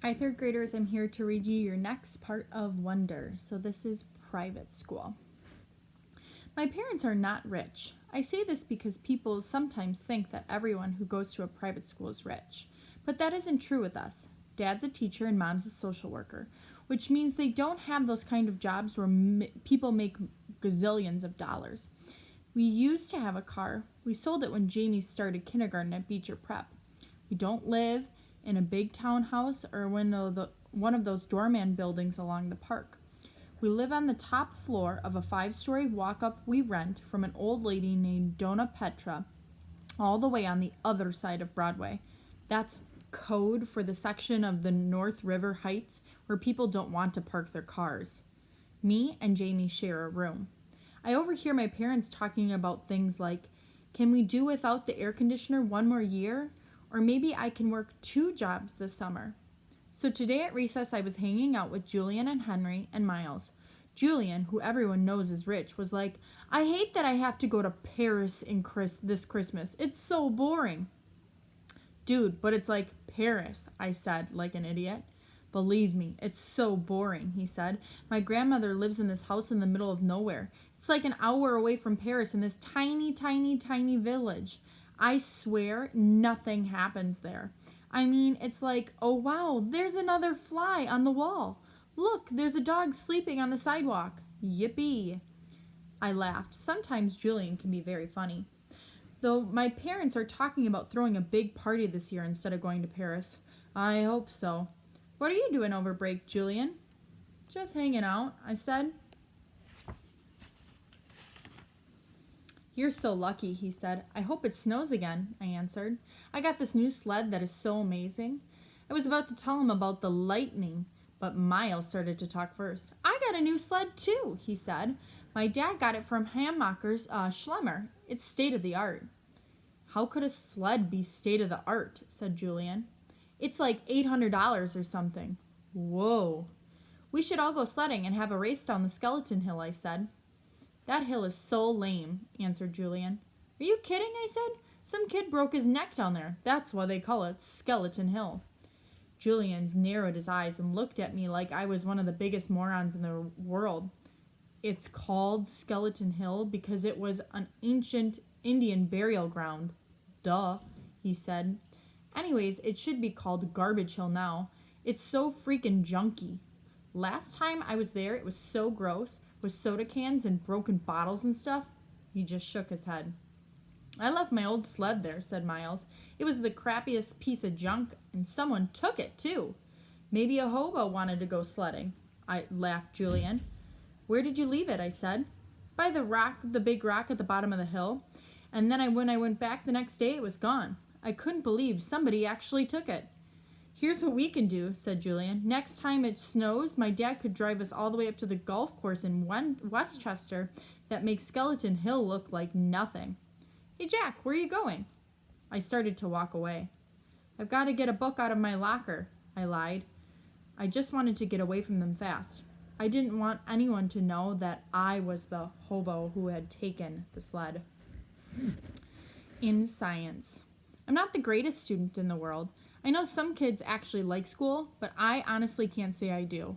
Hi, third graders. I'm here to read you your next part of Wonder. So, this is private school. My parents are not rich. I say this because people sometimes think that everyone who goes to a private school is rich. But that isn't true with us. Dad's a teacher and mom's a social worker, which means they don't have those kind of jobs where people make gazillions of dollars. We used to have a car. We sold it when Jamie started kindergarten at Beecher Prep. We don't live in a big townhouse or one of those doorman buildings along the park. We live on the top floor of a 5-story walk-up we rent from an old lady named Donna Petra, all the way on the other side of Broadway. That's code for the section of the North River Heights where people don't want to park their cars. Me and Jamie share a room. I overhear my parents talking about things like, can we do without the air conditioner one more year? Or maybe I can work 2 jobs this summer. So today at recess, I was hanging out with Julian and Henry and Miles. Julian, who everyone knows is rich, was like, I hate that I have to go to Paris this Christmas. It's so boring. Dude, but it's like Paris, I said, like an idiot. Believe me, it's so boring, he said. My grandmother lives in this house in the middle of nowhere. It's like an hour away from Paris in this tiny, tiny, tiny village. I swear nothing happens there. I mean, it's like, oh wow, there's another fly on the wall. Look, there's a dog sleeping on the sidewalk. Yippee. I laughed. Sometimes Julian can be very funny. Though my parents are talking about throwing a big party this year instead of going to Paris. I hope so. What are you doing over break, Julian? Just hanging out, I said. You're so lucky, he said. I hope it snows again, I answered. I got this new sled that is so amazing. I was about to tell him about the lightning, but Miles started to talk first. I got a new sled too, he said. My dad got it from Hammacher's Schlemmer. It's state of the art. How could a sled be state of the art? Said Julian. It's like $800 or something. Whoa. We should all go sledding and have a race down the Skeleton Hill, I said. That hill is so lame, answered Julian. Are you kidding, I said. Some kid broke his neck down there. That's why they call it Skeleton Hill. Julian narrowed his eyes and looked at me like I was one of the biggest morons in the world. It's called Skeleton Hill because it was an ancient Indian burial ground. Duh, he said. Anyways, it should be called Garbage Hill now. It's so freaking junky. Last time I was there, it was so gross, with soda cans and broken bottles and stuff. He just shook his head. I left my old sled there, said Miles. It was the crappiest piece of junk, and someone took it, too. Maybe a hobo wanted to go sledding, I laughed Julian. Where did you leave it, I said. By the big rock at the bottom of the hill. And then when I went back the next day, it was gone. I couldn't believe somebody actually took it. Here's what we can do, said Julian. Next time it snows, my dad could drive us all the way up to the golf course in Westchester that makes Skeleton Hill look like nothing. Hey, Jack, where are you going? I started to walk away. I've got to get a book out of my locker, I lied. I just wanted to get away from them fast. I didn't want anyone to know that I was the hobo who had taken the sled. In science. I'm not the greatest student in the world. I know some kids actually like school, but I honestly can't say I do.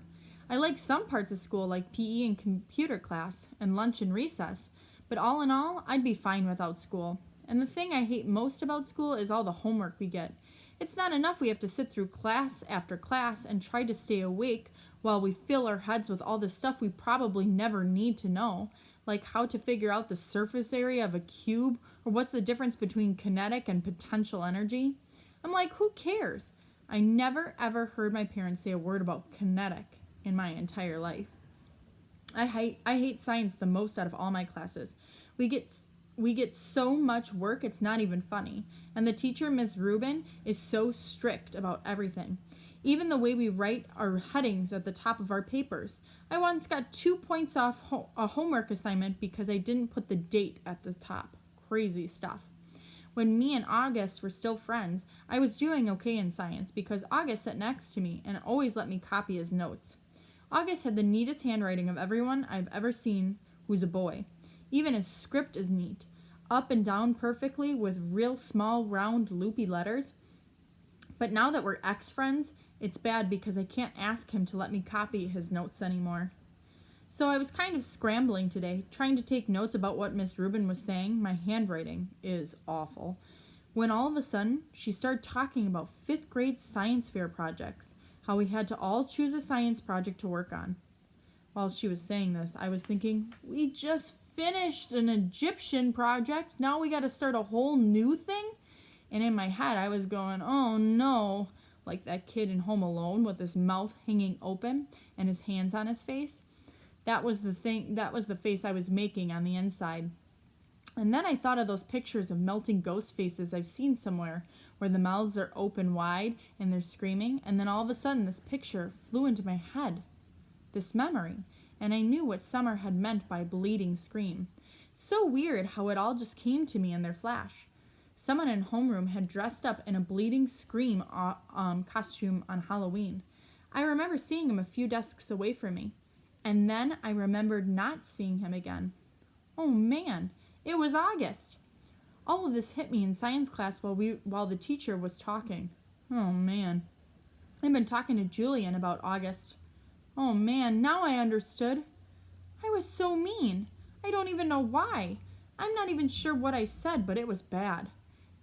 I like some parts of school like PE and computer class, and lunch and recess, but all in all, I'd be fine without school. And the thing I hate most about school is all the homework we get. It's not enough we have to sit through class after class and try to stay awake while we fill our heads with all the stuff we probably never need to know, like how to figure out the surface area of a cube or what's the difference between kinetic and potential energy. I'm like, who cares? I never ever heard my parents say a word about kinetic in my entire life. I hate science the most out of all my classes. We get so much work it's not even funny. And the teacher, Miss Rubin, is so strict about everything. Even the way we write our headings at the top of our papers. I once got 2 points off a homework assignment because I didn't put the date at the top. Crazy stuff. When me and August were still friends, I was doing okay in science because August sat next to me and always let me copy his notes. August had the neatest handwriting of everyone I've ever seen who's a boy. Even his script is neat, up and down perfectly with real small, round, loopy letters. But now that we're ex-friends, It's bad because I can't ask him to let me copy his notes anymore. So I was kind of scrambling today, trying to take notes about what Miss Rubin was saying. My handwriting is awful. When all of a sudden, she started talking about 5th grade science fair projects, how we had to all choose a science project to work on. While she was saying this, I was thinking, we just finished an Egyptian project. Now we got to start a whole new thing? And in my head, I was going, oh no, like that kid in Home Alone with his mouth hanging open and his hands on his face. That was the face I was making on the inside. And then I thought of those pictures of melting ghost faces I've seen somewhere, where the mouths are open wide and they're screaming, and then all of a sudden this picture flew into my head, this memory, and I knew what Summer had meant by bleeding scream. So weird how it all just came to me in their flash. Someone in homeroom had dressed up in a bleeding scream costume on Halloween. I remember seeing him a few desks away from me. And then I remembered not seeing him again. Oh man, it was August. All of this hit me in science class while the teacher was talking. Oh man. I've been talking to Julian about August. Oh man, now I understood. I was so mean. I don't even know why. I'm not even sure what I said, but it was bad.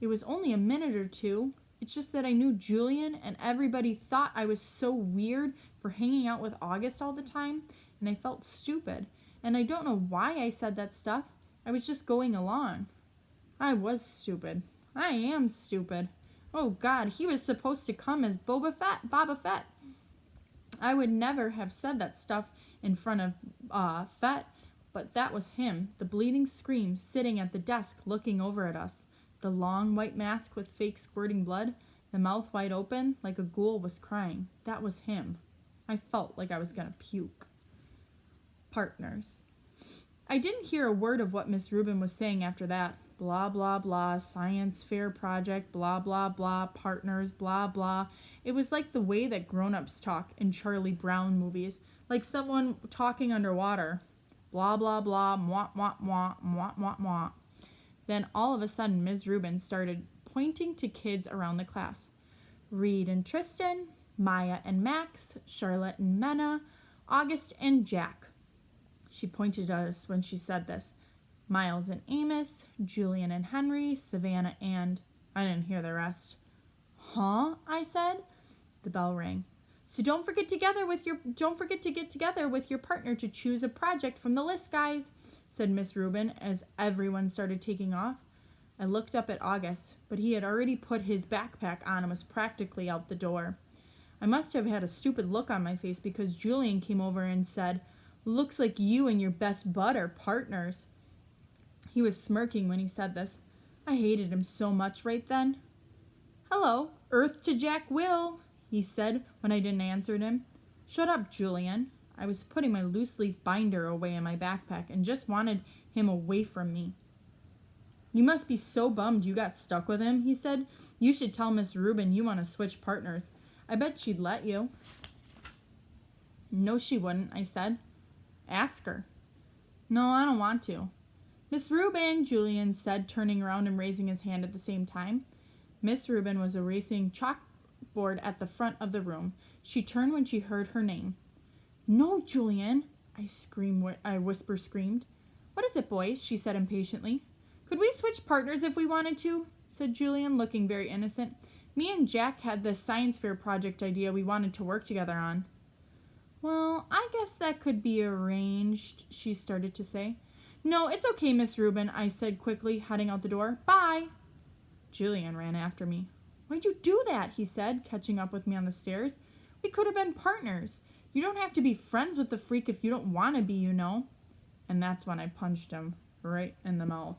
It was only a minute or two. It's just that I knew Julian and everybody thought I was so weird for hanging out with August all the time. And I felt stupid, and I don't know why I said that stuff. I was just going along. I was stupid. I am stupid. Oh God, he was supposed to come as Boba Fett. I would never have said that stuff in front of Fett, but that was him, the bleeding scream sitting at the desk looking over at us. The long white mask with fake squirting blood, the mouth wide open like a ghoul was crying. That was him. I felt like I was gonna puke. Partners. I didn't hear a word of what Miss Rubin was saying after that. Blah, blah, blah, science fair project, blah, blah, blah, partners, blah, blah. It was like the way that grown-ups talk in Charlie Brown movies, like someone talking underwater. Blah, blah, blah, mwah, mwah, mwah, mwah, mwah, mwah. Then all of a sudden, Ms. Rubin started pointing to kids around the class. Reed and Tristan, Maya and Max, Charlotte and Menna, August and Jack. She pointed at us when she said this. Miles and Amos, Julian and Henry, Savannah and... I didn't hear the rest. Huh? I said. The bell rang. So don't forget to get together with your partner to choose a project from the list, guys, said Miss Rubin as everyone started taking off. I looked up at August, but he had already put his backpack on and was practically out the door. I must have had a stupid look on my face because Julian came over and said, "Looks like you and your best bud are partners." He was smirking when he said this. I hated him so much right then. "Hello, Earth to Jack Will," he said when I didn't answer him. "Shut up, Julian." I was putting my loose-leaf binder away in my backpack and just wanted him away from me. "You must be so bummed you got stuck with him," he said. "You should tell Miss Rubin you want to switch partners. I bet she'd let you." "No, she wouldn't," I said. "Ask her." "No, I don't want to." "Miss Rubin," Julian said, turning around and raising his hand at the same time. Miss Rubin was erasing chalkboard at the front of the room. She turned when she heard her name. "No, Julian," I whisper screamed. "What is it, boys?" she said impatiently. "Could we switch partners if we wanted to?" said Julian, looking very innocent. "Me and Jack had this science fair project idea we wanted to work together on." "Well, I guess that could be arranged," she started to say. "No, it's okay, Miss Rubin," I said quickly, heading out the door. "Bye." Julian ran after me. "Why'd you do that?" he said, catching up with me on the stairs. "We could have been partners. You don't have to be friends with the freak if you don't want to be, you know." And that's when I punched him right in the mouth.